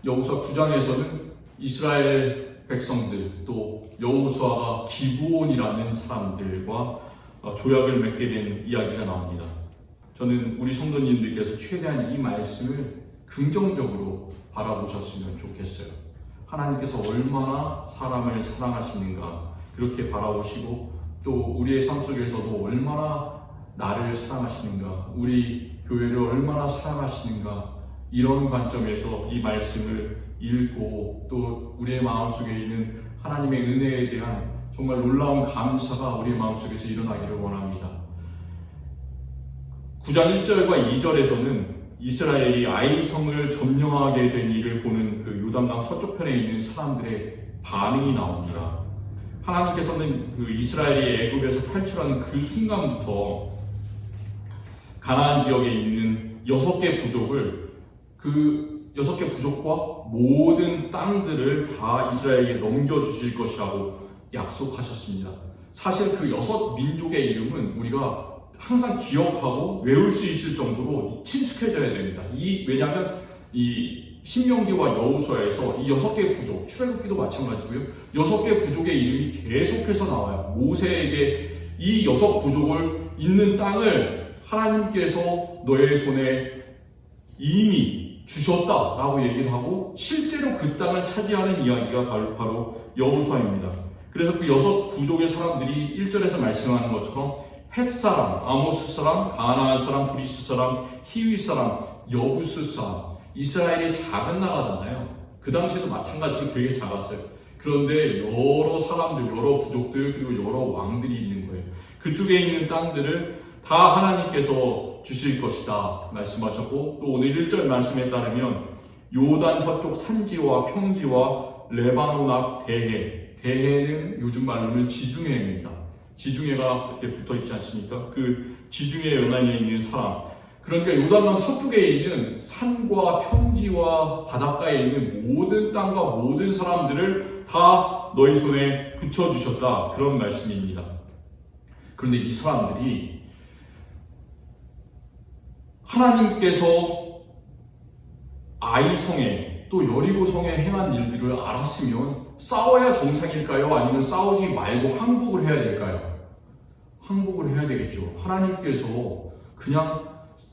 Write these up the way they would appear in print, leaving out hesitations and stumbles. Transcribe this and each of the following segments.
여호수아 9장에서는 이스라엘 백성들 또 여호수아가 기브온이라는 사람들과 조약을 맺게 된 이야기가 나옵니다. 저는 우리 성도님들께서 최대한 이 말씀을 긍정적으로 바라보셨으면 좋겠어요. 하나님께서 얼마나 사람을 사랑하시는가 그렇게 바라보시고 또 우리의 삶 속에서도 얼마나 나를 사랑하시는가, 우리 교회를 얼마나 사랑하시는가, 이런 관점에서 이 말씀을 읽고 또 우리의 마음속에 있는 하나님의 은혜에 대한 정말 놀라운 감사가 우리의 마음속에서 일어나기를 원합니다. 9장 1절과 2절에서는 이스라엘이 아이성을 점령하게 된 일을 보는 그 요단강 서쪽편에 있는 사람들의 반응이 나옵니다. 하나님께서는 그 이스라엘이 애굽에서 탈출하는 그 순간부터 가나안 지역에 있는 6개 부족을 그 6개 부족과 모든 땅들을 다 이스라엘에게 넘겨주실 것이라고 약속하셨습니다. 사실 그 6민족의 이름은 우리가 항상 기억하고 외울 수 있을 정도로 친숙해져야 됩니다. 왜냐하면 이 신명기와 여호수아에서 이 6개 부족, 출애굽기도 마찬가지고요. 6개 부족의 이름이 계속해서 나와요. 모세에게 이 6 부족을 있는 땅을 하나님께서 너의 손에 이미 주셨다라고 얘기를 하고 실제로 그 땅을 차지하는 이야기가 바로 여호수아입니다. 그래서 그 6 부족의 사람들이 1절에서 말씀하는 것처럼 헷 사람, 아모스 사람, 가나안 사람, 브리스 사람, 히위 사람, 여부스 사람, 이스라엘이 작은 나라잖아요. 그 당시에도 마찬가지로 되게 작았어요. 그런데 여러 사람들, 여러 부족들, 그리고 여러 왕들이 있는 거예요. 그쪽에 있는 땅들을 다 하나님께서 주실 것이다 말씀하셨고, 또 오늘 1절 말씀에 따르면 요단 서쪽 산지와 평지와 레바논 앞 대해, 대해는 요즘 말로는 지중해입니다. 지중해가 이렇게 붙어 있지 않습니까? 그 지중해 연안에 있는 사람, 그러니까 요단강 서쪽에 있는 산과 평지와 바닷가에 있는 모든 땅과 모든 사람들을 다 너희 손에 붙여주셨다, 그런 말씀입니다. 그런데 이 사람들이 하나님께서 아이성에 또 여리고성에 행한 일들을 알았으면 싸워야 정상일까요? 아니면 싸우지 말고 항복을 해야 될까요? 항복을 해야 되겠죠. 하나님께서 그냥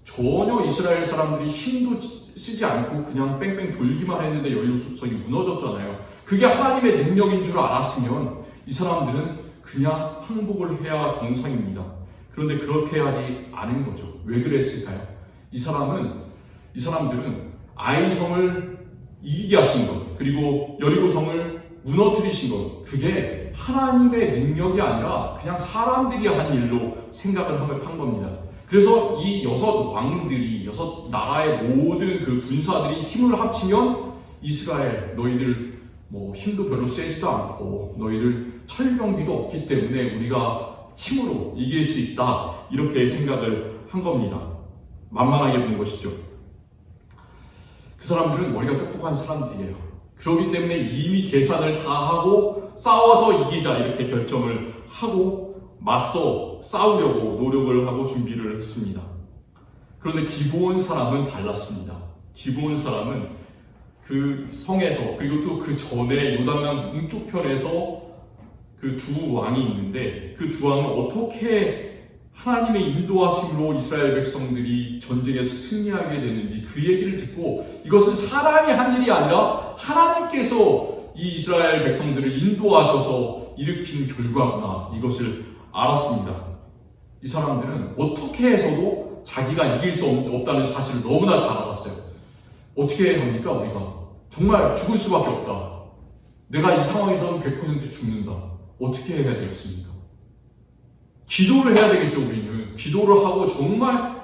전혀 이스라엘 사람들이 힘도 쓰지 않고 그냥 뺑뺑 돌기만 했는데 여리고성이 무너졌잖아요. 그게 하나님의 능력인 줄 알았으면 이 사람들은 그냥 항복을 해야 정상입니다. 그런데 그렇게 하지 않은 거죠. 왜 그랬을까요? 이 사람들은 아이성을 이기게 하신 것, 그리고 여리고성을 무너뜨리신 것, 그게 하나님의 능력이 아니라 그냥 사람들이 한 일로 생각을 한 겁니다. 그래서 이 6 왕들이, 6 나라의 모든 그 군사들이 힘을 합치면 이스라엘, 너희들 힘도 별로 세지도 않고 너희들 철병기도 없기 때문에 우리가 힘으로 이길 수 있다, 이렇게 생각을 한 겁니다. 만만하게 본 것이죠. 그 사람들은 머리가 똑똑한 사람들이에요. 그렇기 때문에 이미 계산을 다 하고 싸워서 이기자, 이렇게 결정을 하고 맞서 싸우려고 노력을 하고 준비를 했습니다. 그런데 기브온 사람은 달랐습니다. 기브온 사람은 그 성에서, 그리고 또 그 전에 요단강 동쪽편에서 그 2 왕이 있는데 그 2 왕은 어떻게 하나님의 인도하심으로 이스라엘 백성들이 전쟁에서 승리하게 됐는지 그 얘기를 듣고, 이것은 사람이 한 일이 아니라 하나님께서 이 이스라엘 백성들을 인도하셔서 일으킨 결과구나, 이것을 알았습니다. 이 사람들은 어떻게 해서도 자기가 이길 수 없다는 사실을 너무나 잘 알았어요. 어떻게 합니까? 우리가 정말 죽을 수밖에 없다, 내가 이 상황에서는 100% 죽는다, 어떻게 해야 되겠습니까? 기도를 해야 되겠죠. 우리는 기도를 하고 정말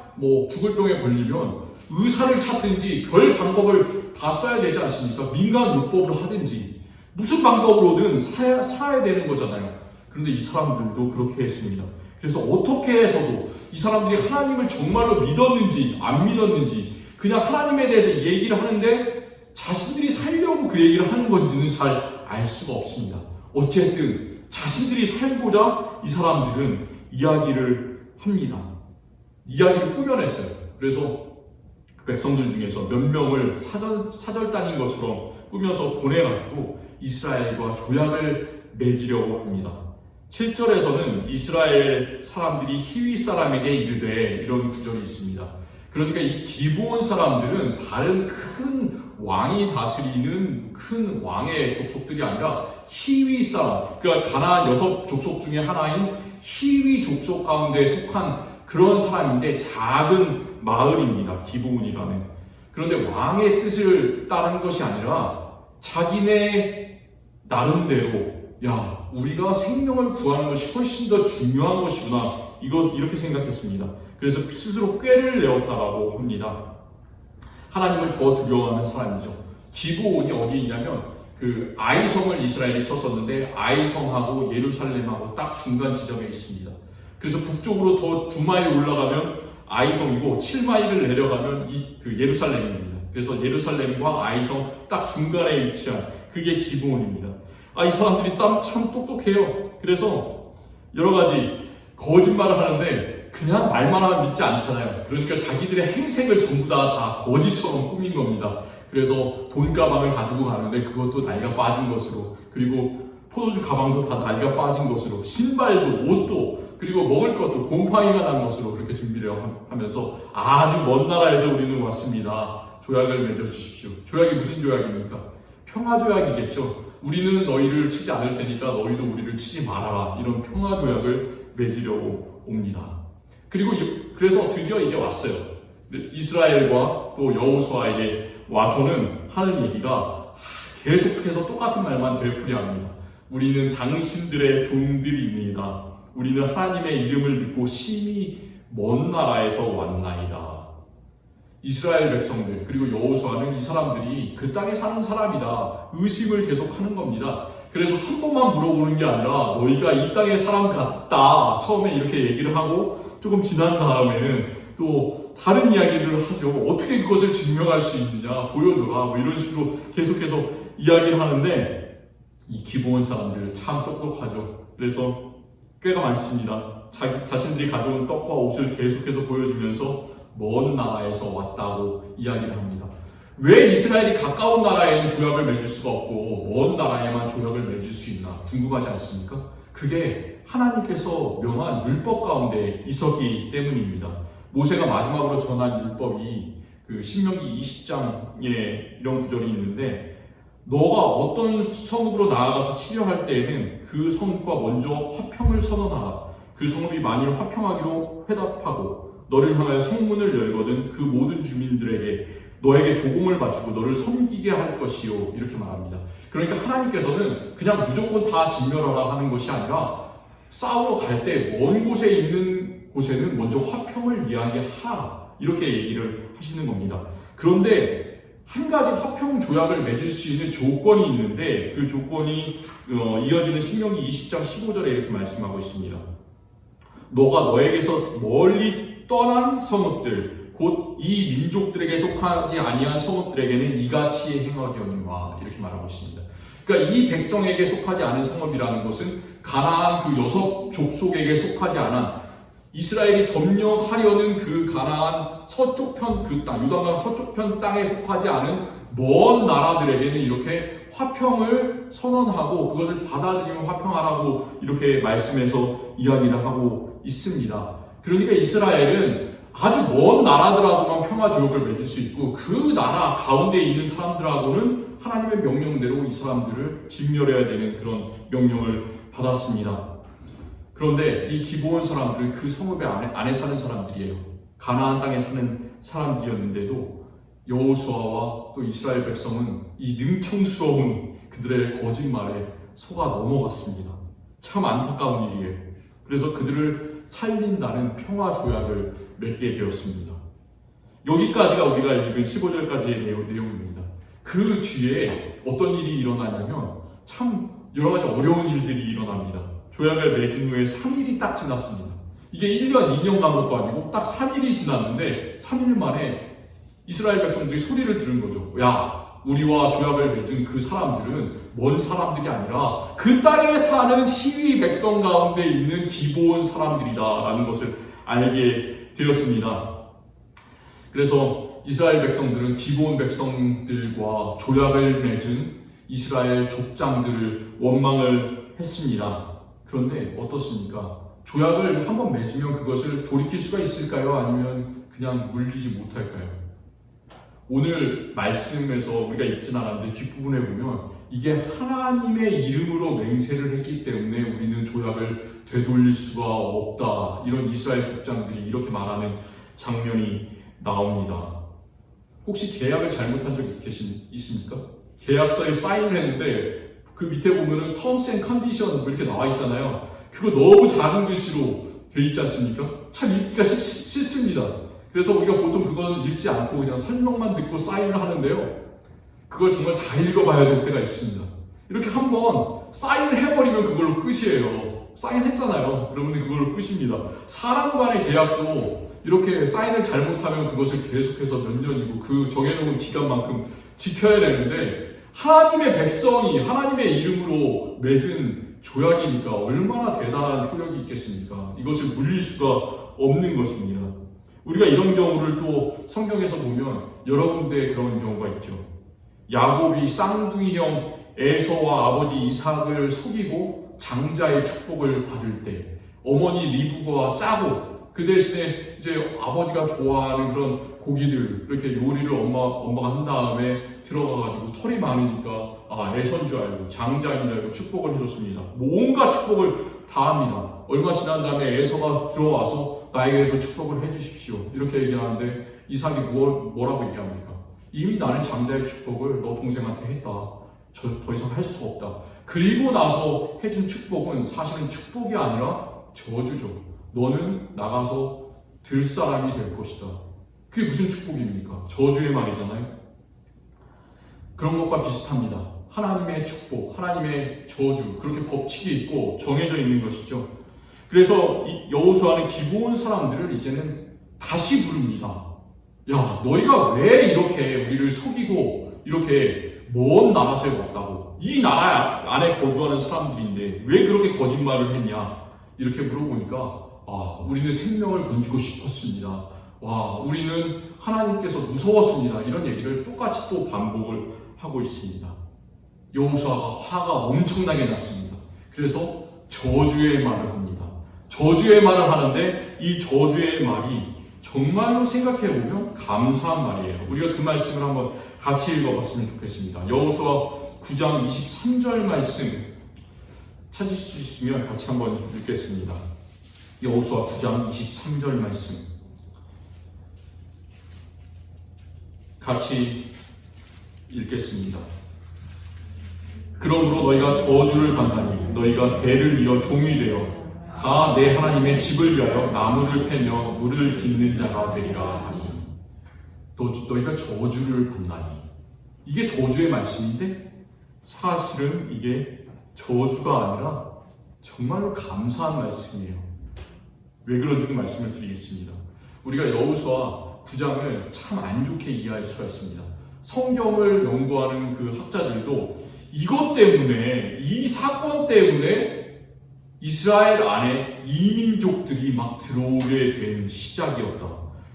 죽을 병에 걸리면 의사를 찾든지 별 방법을 다 써야 되지 않습니까? 민간 요법으로 하든지 무슨 방법으로든 살아야 되는 거잖아요. 그런데 이 사람들도 그렇게 했습니다. 그래서 어떻게 해서도 이 사람들이 하나님을 정말로 믿었는지 안 믿었는지, 그냥 하나님에 대해서 얘기를 하는데 자신들이 살려고 그 얘기를 하는 건지는 잘 알 수가 없습니다. 어쨌든 자신들이 살고자 이 사람들은 이야기를 합니다. 이야기를 꾸며냈어요. 그래서 백성들 중에서 몇 명을 사절단인 것처럼 꾸며서 보내가지고 이스라엘과 조약을 맺으려고 합니다. 7절에서는 이스라엘 사람들이 히위 사람에게 이르되, 이런 구절이 있습니다. 그러니까 이 기브온 사람들은 다른 큰 왕이 다스리는 큰 왕의 족속들이 아니라 히위 사람, 그러니까 가나안 6족속 중에 하나인 히위 족속 가운데 속한 그런 사람인데 작은 마을입니다. 기브온이라는. 그런데 왕의 뜻을 따른 것이 아니라 자기네 나름대로, 야, 우리가 생명을 구하는 것이 훨씬 더 중요한 것이구나, 이렇게 생각했습니다. 그래서 스스로 꾀를 내었다라고 합니다. 하나님을 더 두려워하는 사람이죠. 기브온이 어디 있냐면 그 아이성을 이스라엘이 쳤었는데 아이성하고 예루살렘하고 딱 중간 지점에 있습니다. 그래서 북쪽으로 더 2마일 올라가면 아이성이고 7마일을 내려가면 그 예루살렘입니다. 그래서 예루살렘과 아이성 딱 중간에 위치한 그게 기브온입니다. 이 사람들이 참 똑똑해요. 그래서 여러 가지 거짓말을 하는데 그냥 말만 하면 믿지 않잖아요. 그러니까 자기들의 행색을 전부 다 거짓처럼 꾸민 겁니다. 그래서 돈가방을 가지고 가는데 그것도 나이가 빠진 것으로, 그리고 포도주 가방도 다 나이가 빠진 것으로, 신발도 옷도, 그리고 먹을 것도 곰팡이가 난 것으로 그렇게 준비를 하면서 아주 먼 나라에서 우리는 왔습니다. 조약을 맺어 주십시오. 조약이 무슨 조약입니까? 평화 조약이겠죠. 우리는 너희를 치지 않을 테니까 너희도 우리를 치지 말아라. 이런 평화 조약을 맺으려고 옵니다. 그리고 그래서 드디어 이제 왔어요. 이스라엘과 또 여호수아에게 와서는 하는 얘기가 계속해서 똑같은 말만 되풀이합니다. 우리는 당신들의 종들이니이다. 우리는 하나님의 이름을 듣고 심히 먼 나라에서 왔나이다. 이스라엘 백성들 그리고 여호수아는 이 사람들이 그 땅에 사는 사람이다 의심을 계속하는 겁니다. 그래서 한 번만 물어보는 게 아니라 너희가 이 땅의 사람 같다 처음에 이렇게 얘기를 하고 조금 지난 다음에는 또 다른 이야기를 하죠. 어떻게 그것을 증명할 수 있느냐, 보여줘라, 뭐 이런 식으로 계속해서 이야기를 하는데 이 기브온 사람들 참 똑똑하죠. 그래서 꾀가 많습니다. 자신들이 가져온 떡과 옷을 계속해서 보여주면서 먼 나라에서 왔다고 이야기를 합니다. 왜 이스라엘이 가까운 나라에는 조약을 맺을 수가 없고 먼 나라에만 조약을 맺을 수 있나 궁금하지 않습니까? 그게 하나님께서 명한 율법 가운데 있었기 때문입니다. 모세가 마지막으로 전한 율법이 그 신명기 20장에 이런 구절이 있는데, 너가 어떤 성읍으로 나아가서 치료할 때에는 그 성읍과 먼저 화평을 선언하라. 그 성읍이 만일 화평하기로 회답하고 너를 향하여 성문을 열거든 그 모든 주민들에게 너에게 조공을 바치고 너를 섬기게 할 것이요, 이렇게 말합니다. 그러니까 하나님께서는 그냥 무조건 다 진멸하라 하는 것이 아니라 싸우러 갈 때 먼 곳에 있는 곳에는 먼저 화평을 이야기하라, 이렇게 얘기를 하시는 겁니다. 그런데 한 가지 화평 조약을 맺을 수 있는 조건이 있는데 그 조건이 이어지는 신명기 20장 15절에 이렇게 말씀하고 있습니다. 너가 너에게서 멀리 떠난 성읍들 곧 이 민족들에게 속하지 아니한 성읍들에게는 이같이 행하려니와, 이렇게 말하고 있습니다. 그러니까 이 백성에게 속하지 않은 성읍이라는 것은 가나안 그 6족속에게 속하지 않은 이스라엘이 점령하려는 그 가나안 서쪽편 그 땅, 요단강 서쪽편 땅에 속하지 않은 먼 나라들에게는 이렇게 화평을 선언하고 그것을 받아들이면 화평하라고 이렇게 말씀해서 이야기를 하고 있습니다. 그러니까 이스라엘은 아주 먼 나라들하고만 평화 조약을 맺을 수 있고 그 나라 가운데 있는 사람들하고는 하나님의 명령대로 이 사람들을 진멸해야 되는 그런 명령을 받았습니다. 그런데 이 기브온 사람들은 그 성읍의 안에 사는 사람들이에요. 가나안 땅에 사는 사람들이었는데도 여호수아와 또 이스라엘 백성은 이 능청스러운 그들의 거짓말에 속아 넘어갔습니다. 참 안타까운 일이에요. 그래서 그들을 살린다는 평화 조약을 맺게 되었습니다. 여기까지가 우리가 읽은 15절까지의 내용입니다. 그 뒤에 어떤 일이 일어나냐면 참 여러 가지 어려운 일들이 일어납니다. 조약을 맺은 후에 3일이 딱 지났습니다. 이게 1년, 2년 간 것도 아니고 딱 3일이 지났는데 3일 만에 이스라엘 백성들이 소리를 들은 거죠. 야, 우리와 조약을 맺은 그 사람들은 먼 사람들이 아니라 그 땅에 사는 히위 백성 가운데 있는 기브온 사람들이다 라는 것을 알게 되었습니다. 그래서 이스라엘 백성들은 기브온 백성들과 조약을 맺은 이스라엘 족장들을 원망을 했습니다. 그런데 어떻습니까? 조약을 한번 맺으면 그것을 돌이킬 수가 있을까요? 아니면 그냥 물리지 못할까요? 오늘 말씀에서 우리가 읽진 않았는데 뒷부분에 보면 이게 하나님의 이름으로 맹세를 했기 때문에 우리는 조약을 되돌릴 수가 없다. 이런 이스라엘 족장들이 이렇게 말하는 장면이 나옵니다. 혹시 계약을 잘못한 적 있습니까? 계약서에 사인을 했는데 그 밑에 보면은 terms and condition 이렇게 나와 있잖아요. 그거 너무 작은 글씨로 돼 있지 않습니까? 참 읽기가 싫습니다. 그래서 우리가 보통 그건 읽지 않고 그냥 설명만 듣고 사인을 하는데요. 그걸 정말 잘 읽어봐야 될 때가 있습니다. 이렇게 한번 사인을 해버리면 그걸로 끝이에요. 사인했잖아요. 여러분들 그걸로 끝입니다. 사람 간의 계약도 이렇게 사인을 잘못하면 그것을 계속해서 몇 년이고 그 정해놓은 기간만큼 지켜야 되는데 하나님의 백성이 하나님의 이름으로 맺은 조약이니까 얼마나 대단한 효력이 있겠습니까? 이것을 물릴 수가 없는 것입니다. 우리가 이런 경우를 또 성경에서 보면 여러 군데 그런 경우가 있죠. 야곱이 쌍둥이 형 에서와 아버지 이삭을 속이고 장자의 축복을 받을 때 어머니 리브가와 짜고 그 대신에 이제 아버지가 좋아하는 그런 고기들 이렇게 요리를 엄마가 한 다음에 들어가가지고 털이 많으니까 에서인 줄 알고 장자인 줄 알고 축복을 해줬습니다. 온갖 축복을 다 합니다. 얼마 지난 다음에 에서가 들어와서 나에게도 축복을 해주십시오. 이렇게 얘기하는데 이삭이 뭐라고 얘기합니까? 이미 나는 장자의 축복을 너 동생한테 했다. 더 이상 할 수 없다. 그리고 나서 해준 축복은 사실은 축복이 아니라 저주죠. 너는 나가서 들 사람이 될 것이다. 그게 무슨 축복입니까? 저주의 말이잖아요. 그런 것과 비슷합니다. 하나님의 축복, 하나님의 저주, 그렇게 법칙이 있고 정해져 있는 것이죠. 그래서 여호수아는 기브온 사람들을 이제는 다시 부릅니다. 야, 너희가 왜 이렇게 우리를 속이고 이렇게 먼 나라에서 왔다고? 이 나라 안에 거주하는 사람들인데 왜 그렇게 거짓말을 했냐? 이렇게 물어보니까 우리는 생명을 건지고 싶었습니다. 우리는 하나님께서 무서웠습니다. 이런 얘기를 똑같이 또 반복을 하고 있습니다. 여호수아가 화가 엄청나게 났습니다. 그래서 저주의 말을 합니다. 저주의 말을 하는데 이 저주의 말이 정말로 생각해보면 감사한 말이에요. 우리가 그 말씀을 한번 같이 읽어봤으면 좋겠습니다. 여호수아 9장 23절 말씀 찾을 수 있으면 같이 한번 읽겠습니다. 여호수아 9장 23절 말씀 같이 읽겠습니다. 그러므로 너희가 저주를 받나니 너희가 대를 이어 종이 되어 다 내 하나님의 집을 위하여 나무를 패며 물을 깃는 자가 되리라 하니 너희가 저주를 받나니 이게 저주의 말씀인데 사실은 이게 저주가 아니라 정말로 감사한 말씀이에요. 왜 그런지 말씀을 드리겠습니다. 우리가 여호수아 9장을 참 안 좋게 이해할 수가 있습니다. 성경을 연구하는 그 학자들도 이것 때문에 이 사건 때문에 이스라엘 안에 이민족들이 막 들어오게 된 시작이었다.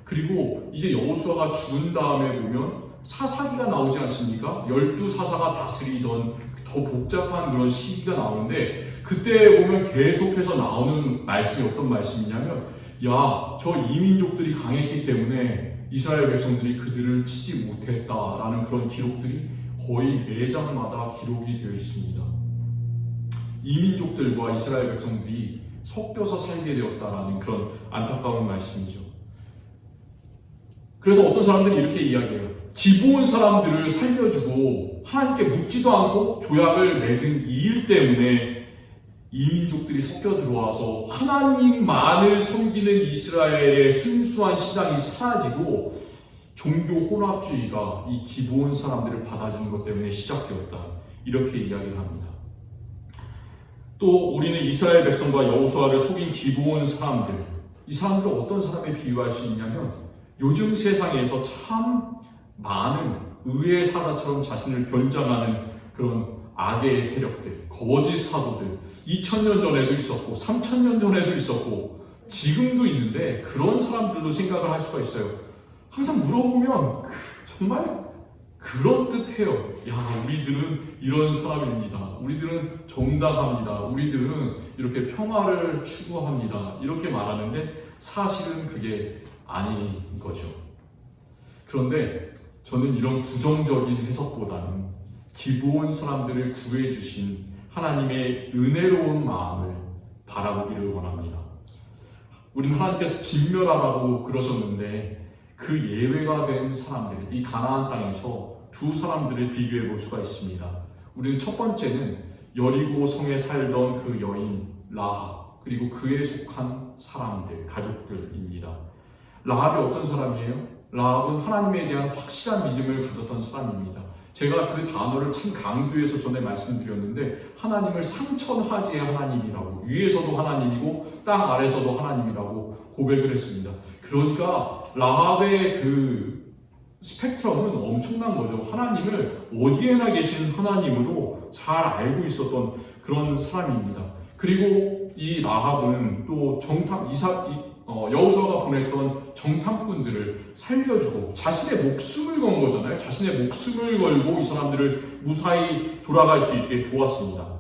그리고 이제 여호수아가 죽은 다음에 보면 사사기가 나오지 않습니까? 12사사가 다스리던 더 복잡한 그런 시기가 나오는데 그때 보면 계속해서 나오는 말씀이 어떤 말씀이냐면 저 이민족들이 강했기 때문에 이스라엘 백성들이 그들을 치지 못했다라는 그런 기록들이 거의 매장마다 기록이 되어 있습니다. 이민족들과 이스라엘 백성들이 섞여서 살게 되었다라는 그런 안타까운 말씀이죠. 그래서 어떤 사람들이 이렇게 이야기해요. 기브온 사람들을 살려주고 하나님께 묻지도 않고 조약을 맺은 이 일 때문에 이민족들이 섞여 들어와서 하나님만을 섬기는 이스라엘의 순수한 신앙이 사라지고 종교 혼합주의가 이 기브온 사람들을 받아주는 것 때문에 시작되었다. 이렇게 이야기를 합니다. 또 우리는 이스라엘 백성과 여호수아를 속인 기브온 사람들, 이 사람들을 어떤 사람에 비유할 수 있냐면 요즘 세상에서 참 많은 의의 사자처럼 자신을 변장하는 그런 악의 세력들, 거짓 사도들, 2000년 전에도 있었고 3000년 전에도 있었고 지금도 있는데 그런 사람들도 생각을 할 수가 있어요. 항상 물어보면 정말 그럴듯해요. 야, 우리들은 이런 사람입니다. 우리들은 정당합니다. 우리들은 이렇게 평화를 추구합니다. 이렇게 말하는데 사실은 그게 아닌 거죠. 그런데 저는 이런 부정적인 해석보다는 기본 사람들을 구해주신 하나님의 은혜로운 마음을 바라보기를 원합니다. 우리는 하나님께서 진멸하라고 그러셨는데 그 예외가 된 사람들, 이 가나안 땅에서 두 사람들을 비교해 볼 수가 있습니다. 우리는 첫 번째는 여리고 성에 살던 그 여인 라합, 그리고 그에 속한 사람들, 가족들입니다. 라합이 어떤 사람이에요? 라합은 하나님에 대한 확실한 믿음을 가졌던 사람입니다. 제가 그 단어를 참 강조해서 전에 말씀드렸는데 하나님을 상천하지의 하나님이라고, 위에서도 하나님이고 땅 아래서도 하나님이라고 고백을 했습니다. 그러니까 라합의 그 스펙트럼은 엄청난 거죠. 하나님을 어디에나 계신 하나님으로 잘 알고 있었던 그런 사람입니다. 그리고 이 라합은 또 여호수아가 보냈던 정탐꾼들을 살려주고 자신의 목숨을 건 거잖아요. 자신의 목숨을 걸고 이 사람들을 무사히 돌아갈 수 있게 도왔습니다.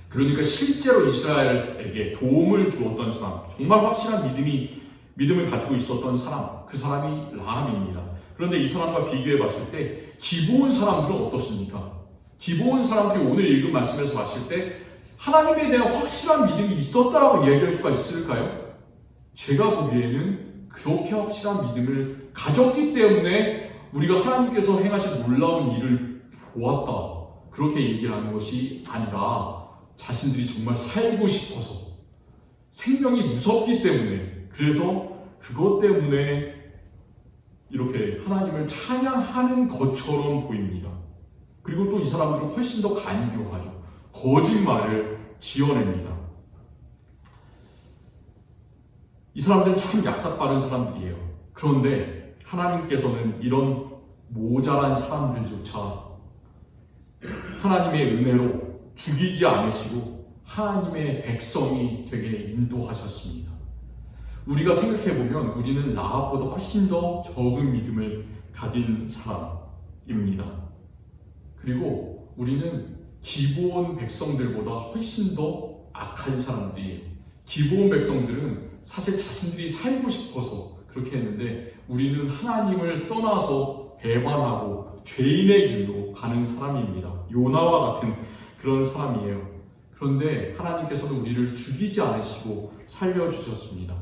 그러니까 실제로 이스라엘에게 도움을 주었던 사람, 정말 확실한 믿음을 가지고 있었던 사람, 그 사람이 라합입니다. 그런데 이 사람과 비교해 봤을 때 기브온 사람들은 어떻습니까? 기브온 사람들이 오늘 읽은 말씀에서 봤을 때 하나님에 대한 확실한 믿음이 있었다라고 얘기할 수가 있을까요? 제가 보기에는 그렇게 확실한 믿음을 가졌기 때문에 우리가 하나님께서 행하신 놀라운 일을 보았다, 그렇게 얘기를 하는 것이 아니라 자신들이 정말 살고 싶어서, 생명이 무섭기 때문에, 그래서 그것 때문에 이렇게 하나님을 찬양하는 것처럼 보입니다. 그리고 또 이 사람들은 훨씬 더 간교하죠. 거짓말을 지어냅니다. 이 사람들은 참 약삭빠른 사람들이에요. 그런데 하나님께서는 이런 모자란 사람들조차 하나님의 은혜로 죽이지 않으시고 하나님의 백성이 되게 인도하셨습니다. 우리가 생각해보면 우리는 라합보다 훨씬 더 적은 믿음을 가진 사람입니다. 그리고 우리는 기브온 백성들보다 훨씬 더 악한 사람들이에요. 기브온 백성들은 사실 자신들이 살고 싶어서 그렇게 했는데 우리는 하나님을 떠나서 배반하고 죄인의 길로 가는 사람입니다. 요나와 같은 그런 사람이에요. 그런데 하나님께서는 우리를 죽이지 않으시고 살려주셨습니다.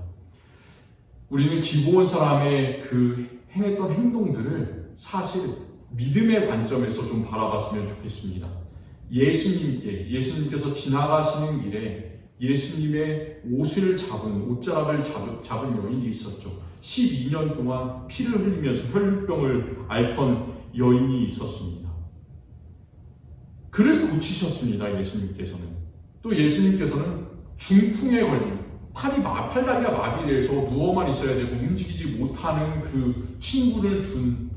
우리는 기브온 사람의 그 행했던 행동들을 사실 믿음의 관점에서 좀 바라봤으면 좋겠습니다. 예수님께서 지나가시는 길에 예수님의 옷자락을 잡은 여인이 있었죠. 12년 동안 피를 흘리면서 혈류병을 앓던 여인이 있었습니다. 그를 고치셨습니다. 예수님께서는. 또 예수님께서는 중풍에 걸린 팔다리가 마비돼서 누워만 있어야 되고 움직이지 못하는 그 친구를 둔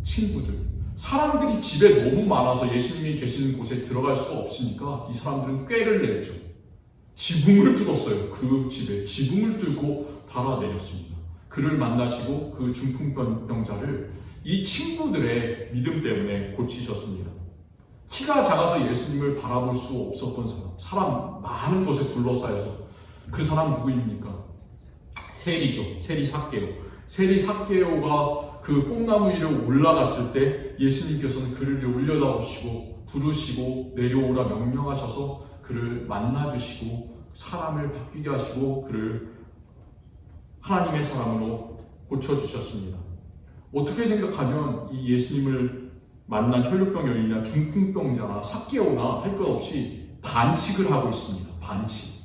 친구들, 사람들이 집에 너무 많아서 예수님이 계시는 곳에 들어갈 수가 없으니까 이 사람들은 꾀를 냈죠. 지붕을 뚫었어요. 그 집에 지붕을 뚫고 달아내렸습니다. 그를 만나시고 그 중풍병자를 이 친구들의 믿음 때문에 고치셨습니다. 키가 작아서 예수님을 바라볼 수 없었던 사람 많은 곳에 둘러싸여서, 그 사람 누구입니까? 세리죠. 세리 삭개오가 그 뽕나무 위로 올라갔을 때 예수님께서는 그를 올려다보시고 부르시고 내려오라 명령하셔서 그를 만나주시고 사람을 바뀌게 하시고 그를 하나님의 사람으로 고쳐주셨습니다. 어떻게 생각하면 이 예수님을 만난 혈류병 여인이나 중풍병자나 삭개오나 할 것 없이 반칙을 하고 있습니다. 반칙.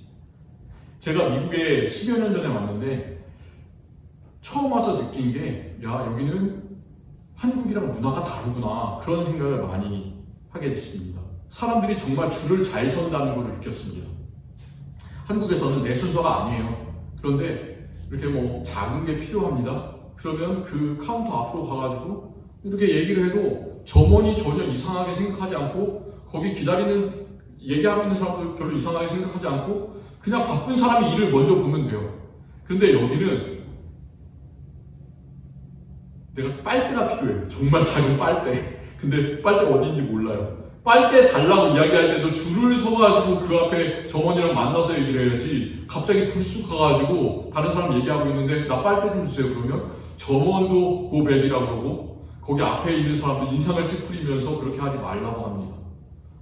제가 미국에 10여 년 전에 왔는데 처음 와서 느낀 게, 야, 여기는 한국이랑 문화가 다르구나, 그런 생각을 많이 하게 됐습니다. 사람들이 정말 줄을 잘 선다는 걸 느꼈습니다. 한국에서는 내 순서가 아니에요. 그런데 이렇게 뭐 작은 게 필요합니다. 그러면 그 카운터 앞으로 가가지고 이렇게 얘기를 해도 점원이 전혀 이상하게 생각하지 않고, 거기 얘기하고 있는 사람도 별로 이상하게 생각하지 않고 그냥 바쁜 사람이 일을 먼저 보면 돼요. 그런데 여기는 내가 빨대가 필요해요. 정말 작은 빨대. 근데 빨대가 어딘지 몰라요. 빨대 달라고 이야기할 때도 줄을 서가지고 그 앞에 정원이랑 만나서 얘기를 해야지, 갑자기 불쑥 가가지고 다른 사람 얘기하고 있는데 나 빨대 좀 주세요 그러면 정원도 고백이라고 그러고 거기 앞에 있는 사람도 인상을 찌푸리면서 그렇게 하지 말라고 합니다.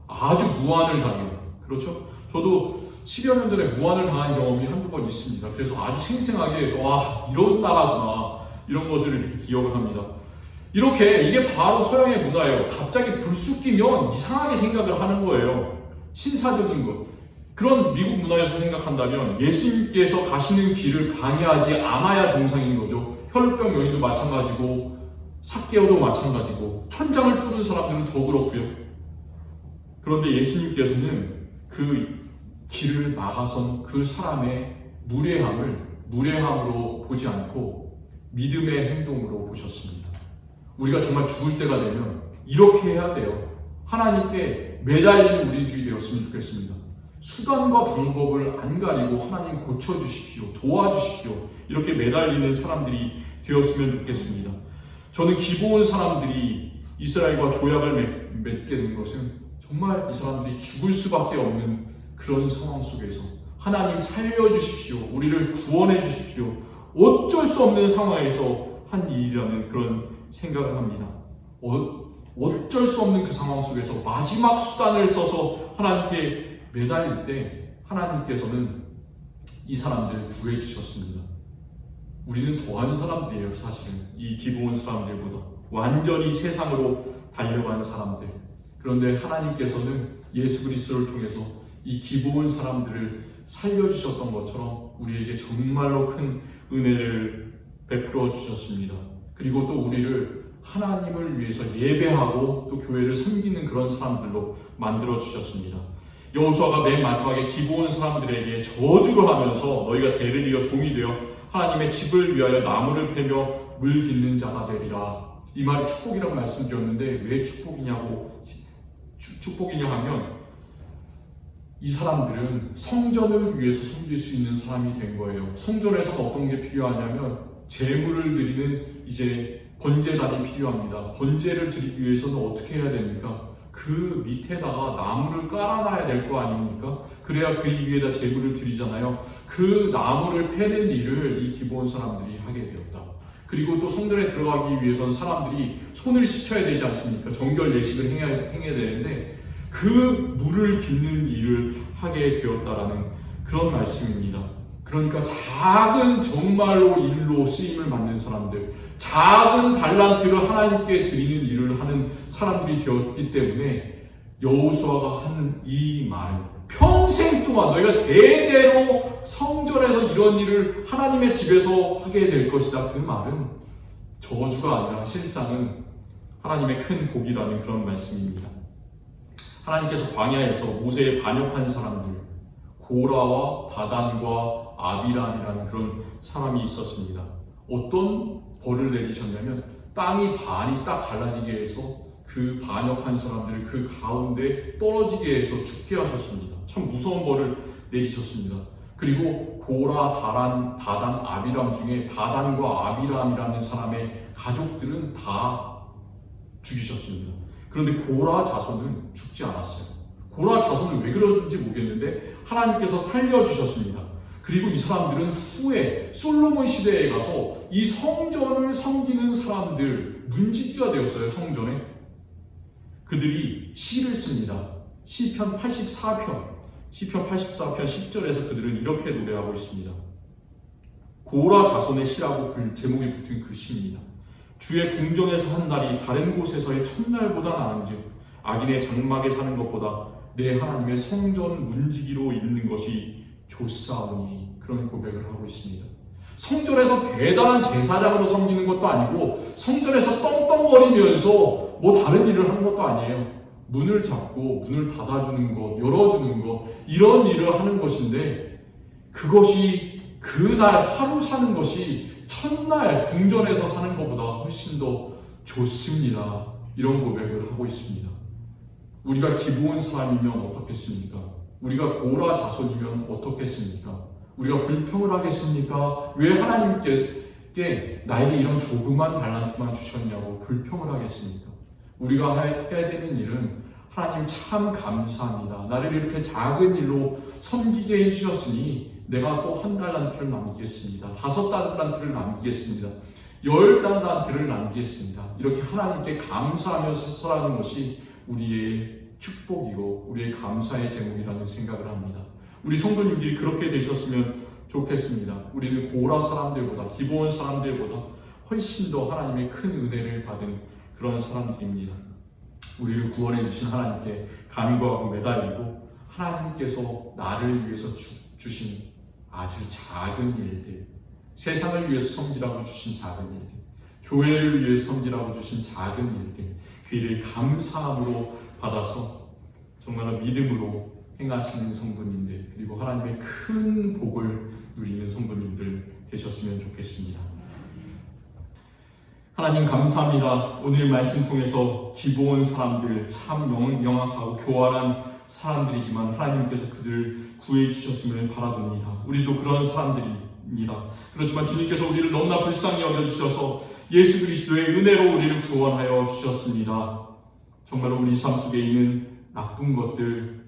아주 무안을 당해요. 그렇죠? 저도 10여 년 전에 무안을 당한 경험이 한두 번 있습니다. 그래서 아주 생생하게 와, 이런 나라구나, 이런 것을 이렇게 기억을 합니다. 이렇게 이게 바로 서양의 문화예요. 갑자기 불쑥 끼면 이상하게 생각을 하는 거예요. 신사적인 것. 그런 미국 문화에서 생각한다면 예수님께서 가시는 길을 방해하지 않아야 정상인 거죠. 혈루병 여인도 마찬가지고 삭개오도 마찬가지고 천장을 뚫은 사람들은 더 그렇고요. 그런데 예수님께서는 그 길을 막아선 그 사람의 무례함으로 보지 않고 믿음의 행동으로 보셨습니다. 우리가 정말 죽을 때가 되면 이렇게 해야 돼요. 하나님께 매달리는 우리들이 되었으면 좋겠습니다. 수단과 방법을 안 가리고 하나님 고쳐주십시오, 도와주십시오, 이렇게 매달리는 사람들이 되었으면 좋겠습니다. 저는 기브온 사람들이 이스라엘과 조약을 맺게 된 것은 정말 이 사람들이 죽을 수밖에 없는 그런 상황 속에서 하나님 살려주십시오, 우리를 구원해 주십시오, 어쩔 수 없는 상황에서 한 일이라는 그런 생각을 합니다. 어쩔 수 없는 그 상황 속에서 마지막 수단을 써서 하나님께 매달릴 때 하나님께서는 이 사람들을 구해 주셨습니다. 우리는 더한 사람들이에요. 사실은 이 기브온 사람들보다 완전히 세상으로 달려간 사람들. 그런데 하나님께서는 예수 그리스도를 통해서 이 기브온 사람들을 살려주셨던 것처럼 우리에게 정말로 큰 은혜를 베풀어 주셨습니다. 그리고 또 우리를 하나님을 위해서 예배하고 또 교회를 섬기는 그런 사람들로 만들어 주셨습니다. 여호수아가 맨 마지막에 기브온 사람들에게 저주를 하면서 너희가 대를 이어 종이 되어 하나님의 집을 위하여 나무를 패며 물 깃는 자가 되리라. 이 말이 축복이라고 말씀드렸는데 왜 축복이냐 하면 이 사람들은 성전을 위해서 섬길 수 있는 사람이 된 거예요. 성전에서 어떤 게 필요하냐면 제물을 드리는 이제 번제단이 필요합니다. 번제를 드리기 위해서는 어떻게 해야 됩니까? 그 밑에다가 나무를 깔아놔야 될 거 아닙니까? 그래야 그 위에다 제물을 드리잖아요. 그 나무를 패는 일을 이 기브온 사람들이 하게 되었다. 그리고 또 성전에 들어가기 위해서는 사람들이 손을 씻어야 되지 않습니까? 정결 예식을 행해야 되는데 그 물을 깃는 일을 하게 되었다라는 그런 말씀입니다. 그러니까 작은 정말로 일로 쓰임을 받는 사람들, 작은 달란트를 하나님께 드리는 일을 하는 사람들이 되었기 때문에 여호수아가 한 이 말은 평생 동안 너희가 대대로 성전에서 이런 일을 하나님의 집에서 하게 될 것이다. 그 말은 저주가 아니라 실상은 하나님의 큰 복이라는 그런 말씀입니다. 하나님께서 광야에서 모세에 반역한 사람들, 고라와 다단과 아비람이라는 그런 사람이 있었습니다. 어떤 벌을 내리셨냐면 땅이 반이 딱 갈라지게 해서 그 반역한 사람들을 그 가운데 떨어지게 해서 죽게 하셨습니다. 참 무서운 벌을 내리셨습니다. 그리고 고라, 다단, 아비람 중에 다단과 아비람이라는 사람의 가족들은 다 죽이셨습니다. 그런데 고라 자손은 죽지 않았어요. 고라 자손은 왜 그런지 모르겠는데 하나님께서 살려주셨습니다. 그리고 이 사람들은 후에 솔로몬 시대에 가서 이 성전을 섬기는 사람들, 문지기가 되었어요. 성전에. 그들이 시를 씁니다. 시편 84편 10절에서 그들은 이렇게 노래하고 있습니다. 고라 자손의 시라고 제목이 붙은 그 시입니다. 주의 궁정에서 한 날이 다른 곳에서의 첫날보다 나은즉 악인의 장막에 사는 것보다 내 하나님의 성전 문지기로 있는 것이 좋사오니, 그런 고백을 하고 있습니다. 성전에서 대단한 제사장으로 섬기는 것도 아니고 성전에서 떵떵거리면서 뭐 다른 일을 하는 것도 아니에요. 문을 잡고 문을 닫아주는 것, 열어주는 것, 이런 일을 하는 것인데 그것이 그날 하루 사는 것이 첫날 궁전에서 사는 것보다 훨씬 더 좋습니다. 이런 고백을 하고 있습니다. 우리가 기브온 사람이면 어떻겠습니까? 우리가 고라 자손이면 어떻겠습니까? 우리가 불평을 하겠습니까? 왜 하나님께 나에게 이런 조그만 달란트만 주셨냐고 불평을 하겠습니까? 우리가 해야 되는 일은 하나님 참 감사합니다. 나를 이렇게 작은 일로 섬기게 해주셨으니 내가 또 1달란트를 남기겠습니다. 5달란트를 남기겠습니다. 10달란트를 남기겠습니다. 이렇게 하나님께 감사하면서 살아가는 것이 우리의 축복이고 우리의 감사의 제목이라는 생각을 합니다. 우리 성도님들이 그렇게 되셨으면 좋겠습니다. 우리는 고라 사람들보다, 기브온 사람들보다 훨씬 더 하나님의 큰 은혜를 받은 그런 사람들입니다. 우리를 구원해 주신 하나님께 간구하고 매달리고 하나님께서 나를 위해서 주신 아주 작은 일들, 세상을 위해서 섬기라고 주신 작은 일들, 교회를 위해서 섬기라고 주신 작은 일들, 그 일을 감사함으로 받아서 정말로 믿음으로 행하시는 성도님들, 그리고 하나님의 큰 복을 누리는 성도님들 되셨으면 좋겠습니다. 하나님 감사합니다. 오늘 말씀 통해서 기브온 사람들 참 영악하고 교활한 사람들이지만 하나님께서 그들을 구해 주셨음을 바라봅니다. 우리도 그런 사람들입니다. 그렇지만 주님께서 우리를 너무나 불쌍히 여겨주셔서 예수 그리스도의 은혜로 우리를 구원하여 주셨습니다. 정말로 우리 삶 속에 있는 나쁜 것들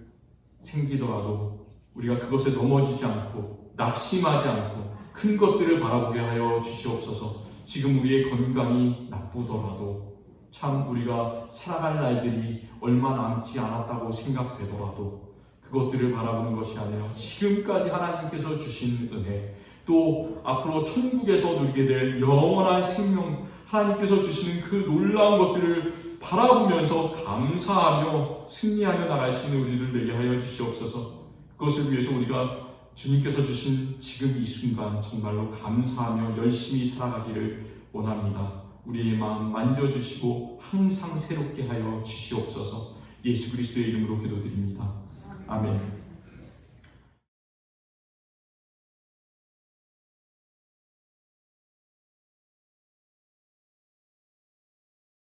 생기더라도 우리가 그것에 넘어지지 않고 낙심하지 않고 큰 것들을 바라보게 하여 주시옵소서. 지금 우리의 건강이 나쁘더라도 참 우리가 살아갈 날들이 얼마 남지 않았다고 생각되더라도 그것들을 바라보는 것이 아니라 지금까지 하나님께서 주신 은혜, 또 앞으로 천국에서 누리게 될 영원한 생명, 하나님께서 주시는 그 놀라운 것들을 바라보면서 감사하며 승리하며 나갈 수 있는 우리를 되게 하여 주시옵소서. 그것을 위해서 우리가 주님께서 주신 지금 이 순간 정말로 감사하며 열심히 살아가기를 원합니다. 우리의 마음 만져주시고 항상 새롭게 하여 주시옵소서. 예수 그리스도의 이름으로 기도드립니다. 아멘.